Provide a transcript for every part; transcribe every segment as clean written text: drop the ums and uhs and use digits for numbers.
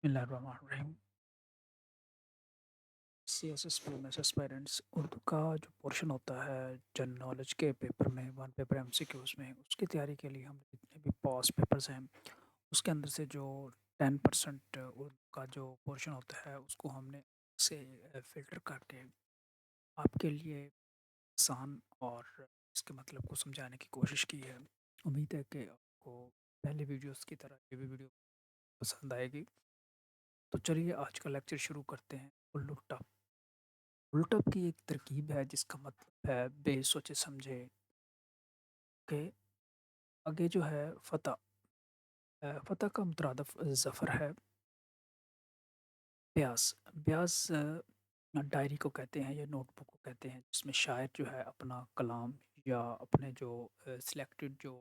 बिस्मिल्लाहिर्रहमानिर्रहीम। CSS प्रीमियस aspirants Urdu का जो पोर्शन होता है जनरल नॉलेज के पेपर में, वन पेपर एमसीक्यूज में, उसकी तैयारी के लिए हम जितने भी पॉज पेपर्स हैं उसके अंदर से जो 10% उर्दू का जो पोर्शन होता है उसको हमने से फिल्टर करके आपके लिए आसान और इसके मतलब को समझाने की कोशिश की है। उम्मीद है कि आपको पहले वीडियोस की तरह ये भी वीडियो पसंद आएगी। तो चलिए आज का लेक्चर शुरू करते हैं। उल्लू टप उल्टप की एक तरकीब है जिसका मतलब है बेसोचे समझे के आगे जो है फ़तह। फ़तह का मुतरादफ ज़फ़र है। ब्यास ब्यास डायरी को कहते हैं या नोटबुक को कहते हैं जिसमें शायर जो है अपना कलाम या अपने जो सिलेक्टेड जो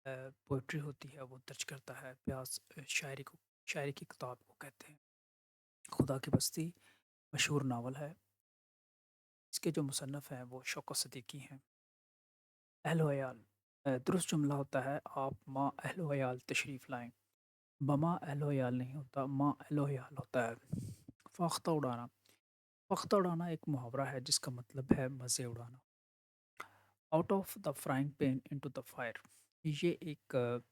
पोइट्री होती है वो दर्ज करता है। ब्यास शायरी की किताब को कहते हैं। खुदा की बस्ती मशहूर नावल है। इसके जो मुसन्नफ़ हैं वो शौकत सिद्दीकी हैं। अहल वयाल दुरुस्त जुमला होता है आप माँ अहल वयाल तशरीफ़ लाएँ। बमा अहल वयाल नहीं होता, माँ अहल वयाल होता है। फ़ाख्ता उड़ाना, फ़ाख्ता उड़ाना एक मुहावरा है जिसका मतलब है मज़े उड़ाना। Out of the frying pan into the fire, ये एक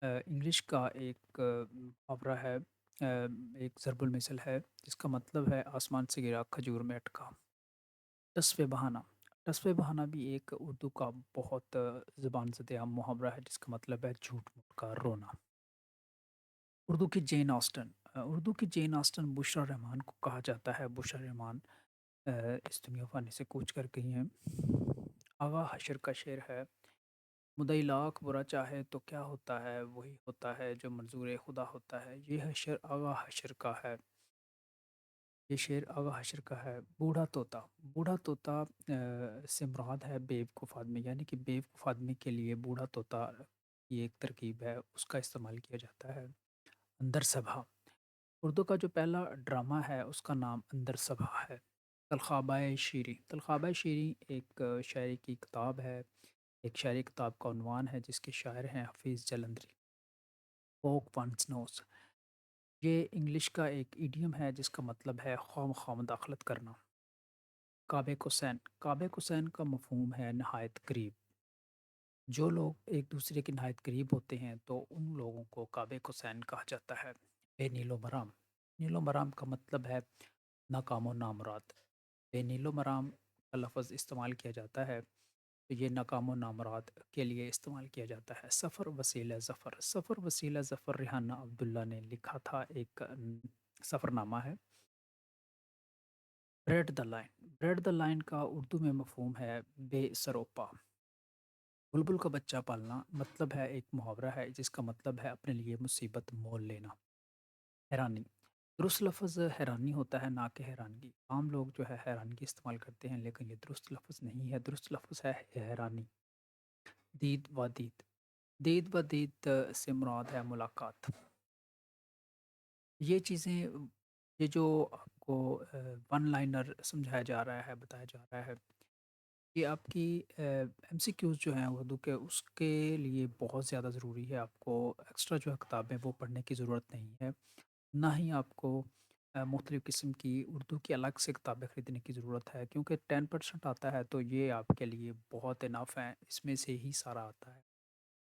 इंग्लिश का एक मुहावरा है, एक ज़रबुल मिसल है जिसका मतलब है आसमान से गिरा खजूर में अटका। तस्वे बहाना, तस्वे बहाना भी एक उर्दू का बहुत ज़ुबान ज़द-ए-आम मुहावरा है जिसका मतलब है झूठ-मूठ का रोना। उर्दू की जेन ऑस्टन, उर्दू की जेन ऑस्टन बुशरा रहमान को कहा जाता है। बुशरा रहमान इस दुनिया फ़ानी से कूच कर गई हैं। आगा हशर का शेर है, मुदई लाख बुरा चाहे तो क्या होता है, वही होता है जो मंज़ूर खुदा होता है। ये हशर आगा हशर का है। ये शेर आगा हशर का है। बूढ़ा तोता, बूढ़ा तोता से मुराद है बेवकूफ़ आदमी, यानी कि बेवकूफ़ आदमी के लिए बूढ़ा तोता ये एक तरकीब है, उसका इस्तेमाल किया जाता है। अंदर सभा, उर्दू का जो पहला ड्रामा है उसका नाम अंदर सभा है। तलख़ाबाए शीरी, तलख़ाबाए शीरी एक शायरी की किताब है, एक शायरी किताब का उन्वान है जिसके शायर हैं Hafeez Jalandhari. Folk once knows, ये इंग्लिश का एक इडियम है जिसका मतलब है ख़वाह-मख़वाह मुदाख़लत करना। काबे कौसैन, काबे कौसैन का मफ़हूम है नहायत करीब। जो लोग एक दूसरे के नहायत करीब होते हैं तो उन लोगों को काबे कौसैन कहा जाता है। बेनीलो मराम, नीलो मराम का मतलब है नाकाम व नामुराद। बेनीलो मराम का लफ़्ज़ इस्तेमाल किया जाता है तो ये नाकाम व नामुराद के लिए इस्तेमाल किया जाता है। सफ़र वसीला ज़फ़र, सफ़र वसीला ज़फ़र रिहाना अब्दुल्ला ने लिखा था, एक सफ़रनामा है। Bread the line, bread the line का उर्दू में मफ़हूम है बेसरोपा। बुलबुल का बच्चा पालना मतलब है एक मुहावरा है जिसका मतलब है अपने लिए मुसीबत मोल लेना। हैरानी, दुरुस्त लफ़्ज़ हैरानी होता है ना कि हैरानगी। आम लोग जो है हैरानगी इस्तेमाल करते हैं लेकिन ये दुरुस्त लफ़्ज़ नहीं है, दुरुस्त लफ़्ज़ है हैरानी। दीद व दीद, दीद व दीद से मुराद है मुलाकात। ये चीज़ें, ये जो आपको वन लाइनर समझाया जा रहा है, बताया जा रहा है, ये आपकी एमसीक्यूज़ जो हैं उर्दू के उसके लिए बहुत ज़्यादा ज़रूरी है। आपको एक्स्ट्रा जो है किताबें वो पढ़ने की ज़रूरत नहीं है। ना ही आपको मुख्तलिफ़ किस्म की उर्दू की अलग से किताबें ख़रीदने की ज़रूरत है क्योंकि 10% आता है तो ये आपके लिए बहुत इनफ़ है। इसमें से ही सारा आता है।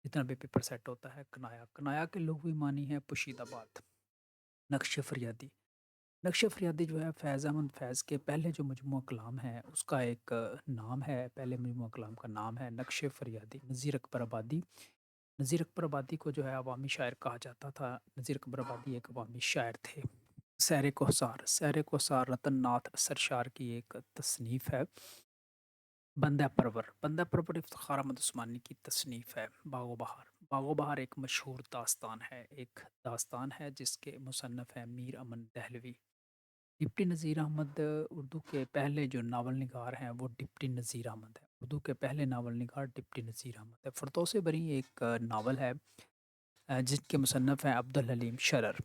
जितना भी पेपर सेट होता है। कनाया, कनाया के लुग़वी मानी है पोशीदा बात। नक्श फ़रियादी, नक्श फ़रियादी जो है फ़ैज़ अहमद फ़ैज़ के पहले जो मजमूआ कलाम है उसका एक नाम है, पहले मजमूआ कलाम का नाम है नक्श फ़रियादी। नज़ीर अकबर आबादी, नज़ीर अकबर आबादी को जो है अवामी शायर कहा जाता था। नज़ीर अकबर आबादी एक अवामी शायर थे। सैर कोहसार, सैर कोहसार रतन नाथ सरशार की एक तसनीफ़ है। बंदा परवर इफ्तिख़ार अहमद उस्मानी की तसनीफ़ है। बाग़ बहार, बाग़ बहार एक मशहूर दास्तान है, एक दास्तान है जिसके मुसन्निफ़ हैं मीर अमन दहलवी। डिप्टी नज़ीर अहमद उर्दू के पहले जो नावल निगार हैं वो डिप्टी नज़ीर अहमद हैं। उर्दू के पहले नावल निगार डिप्टी नज़ीर अहमद है। फ़िरदौस बरी एक नावल है जिसके मुसन्निफ़ हैं अब्दुल हलीम शरर।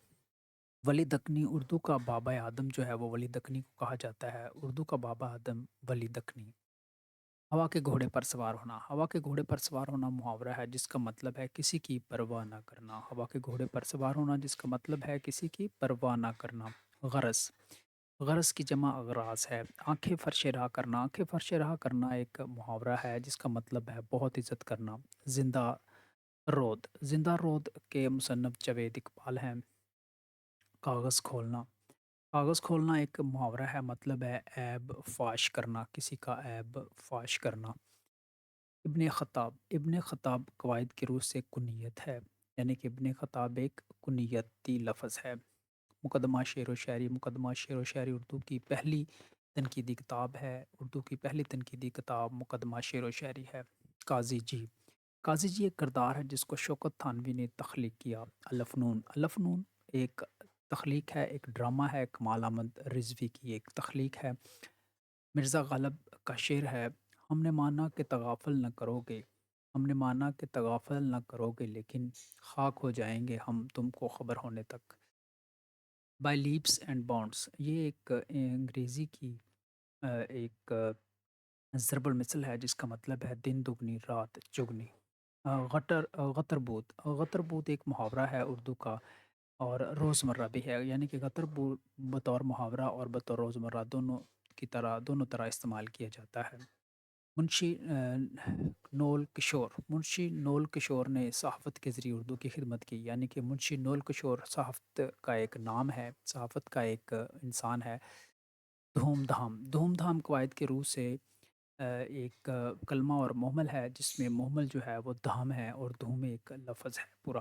वली दक्कनी, उर्दू का बाबा आदम जो है वो वली दक्कनी को कहा जाता है। उर्दू का बाबा आदम वली दक्कनी। ہوا کے گھوڑے پر سوار ہونا، ہوا کے گھوڑے پر سوار ہونا محاورہ ہے جس کا مطلب ہے کسی کی پرواہ نہ کرنا، ہوا کے گھوڑے پر سوار ہونا جس کا مطلب ہے کسی کی پرواہ نہ کرنا۔ غرض، غرض کی جمع اغراض ہے۔ آنکھیں فرش راہ کرنا، آنکھیں فرش راہ کرنا ایک محاورہ ہے جس کا مطلب ہے بہت عزت کرنا۔ زندہ رود، زندہ رود کے مصنف جاوید اقبال ہیں۔ کاغذ کھولنا، کاغذ کھولنا ایک محاورہ ہے، مطلب ہے عیب فاش کرنا، کسی کا عیب فاش کرنا۔ ابن خطاب، ابن خطاب قواعد کی روح سے کنیت ہے، یعنی کہ ابن خطاب ایک کنیتی لفظ ہے۔ مقدمہ شعر و شاعری، مقدمہ شعر و شاعری اردو کی پہلی تنقیدی کتاب ہے، اردو کی پہلی تنقیدی کتاب مقدمہ شعر و شاعری ہے۔ قاضی جی، قاضی جی ایک کردار ہے جس کو شوکت تھانوی نے تخلیق کیا۔ الفنون، الفنون ایک تخلیق ہے، ایک ڈرامہ ہے، کمال احمد رضوی کی ایک تخلیق ہے۔ مرزا غالب کا شعر ہے، ہم نے مانا کہ تغافل نہ کرو گے، ہم نے مانا کہ تغافل نہ کرو گے، لیکن خاک ہو جائیں گے ہم تم کو خبر ہونے تک۔ بائی لیپس اینڈ بانڈس، یہ ایک انگریزی کی ایک ضرب المثل ہے جس کا مطلب ہے دن دگنی رات چگنی۔ غتر بود، غتر بود ایک محاورہ ہے اردو کا اور روزمرہ بھی ہے، یعنی کہ غتر بود بطور محاورہ اور بطور روزمرہ دونوں طرح استعمال کیا جاتا ہے۔ منشی نول کشور، منشی نول کشور نے صحافت کے ذریعے اردو کی خدمت کی، یعنی کہ منشی نول کشور صحافت کا ایک نام ہے، صحافت کا ایک انسان ہے۔ دھوم دھام، دھوم دھام قواعد کے روح سے ایک کلمہ اور محمل ہے جس میں محمل جو ہے وہ دھام ہے اور دھوم ایک لفظ ہے پورا۔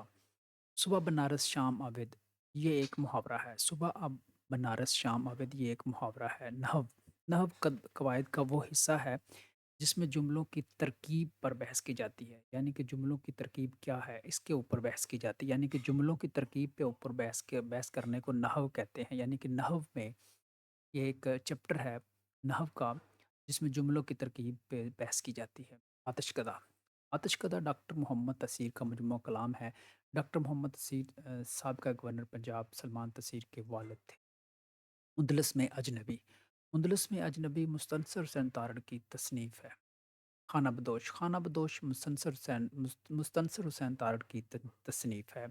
صبح بنارس شام عابد، یہ ایک محاورہ ہے، صبح اب بنارس شام عابد یہ ایک محاورہ ہے۔ نحو، نحو قواعد کا وہ حصہ ہے جس میں جملوں کی ترکیب پر بحث کی جاتی ہے، یعنی کہ جملوں کی ترکیب کیا ہے اس کے اوپر بحث کی جاتی ہے، یعنی کہ جملوں کی ترکیب پہ اوپر بحث کرنے کو نحو کہتے ہیں، یعنی کہ نحو میں یہ ایک چیپٹر ہے نحو کا جس میں جملوں کی ترکیب پہ بحث کی جاتی ہے۔ آتش کدہ، آتش کدہ ڈاکٹر محمد تسیر کا مجموعہ کلام ہے۔ ڈاکٹر محمد تسیر سابقہ گورنر پنجاب سلمان تسیر کے والد تھے۔ اندلس میں اجنبی، اندلس میں اجنبی مستنصر حسین تارڑ کی تصنیف ہے۔ خانہ بدوش، خانہ بدوش مستنصر حسین تارڑ کی تصنیف ہے۔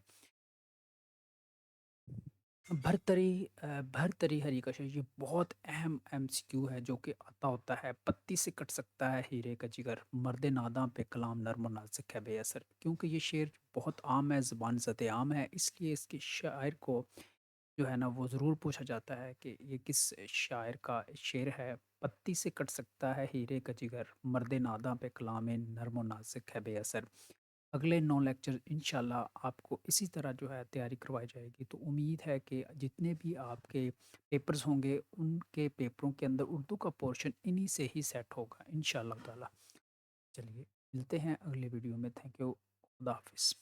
بھرتری، بھرتری ہری کا شعر، یہ بہت اہم ایم سی کیو ہے جو کہ عطا ہوتا ہے۔ پتی سے کٹ سکتا ہے ہیرے کا جگر، مرد ناداں پہ کلام نرم و نازک ہے بے اثر، کیونکہ یہ شعر بہت عام ہے، زبان زد عام ہے، اس لیے اس کے شاعر کو جو ہے نا وہ ضرور پوچھا جاتا ہے کہ یہ کس شاعر کا شعر ہے۔ پتی سے کٹ سکتا ہے ہیرے کا جگر، مرد ناداں پہ کلام نرم و نازک ہے بے اثر۔ اگلے 9 لیکچر انشاءاللہ آپ کو اسی طرح جو ہے تیاری کروائی جائے گی، تو امید ہے کہ جتنے بھی آپ کے پیپرز ہوں گے ان کے پیپروں کے اندر اردو کا پورشن انہی سے ہی سیٹ ہوگا انشاءاللہ تعالی۔ چلیے ملتے ہیں اگلے ویڈیو میں، تھینک یو، خدا حافظ۔